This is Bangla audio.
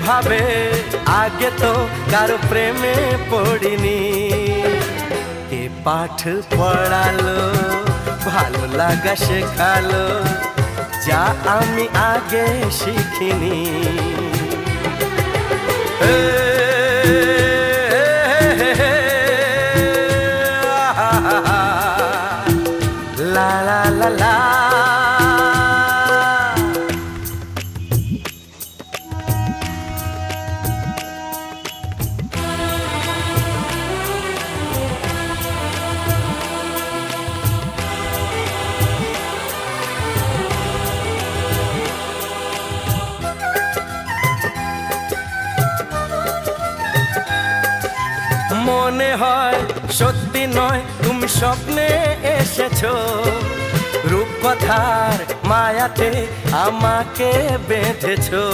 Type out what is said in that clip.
এভাবে আগে তো কারো প্রেমে পড়িনি। কে পাঠ পড়ালো, ভালো লাগা শেখালো, যা আমি আগে শিখিনি। লা লা লা লা। মনে হয় সত্যি নয়, তুমি স্বপ্নে এসেছো, রূপকথার মায়াতে আমাকে বেঁধেছো।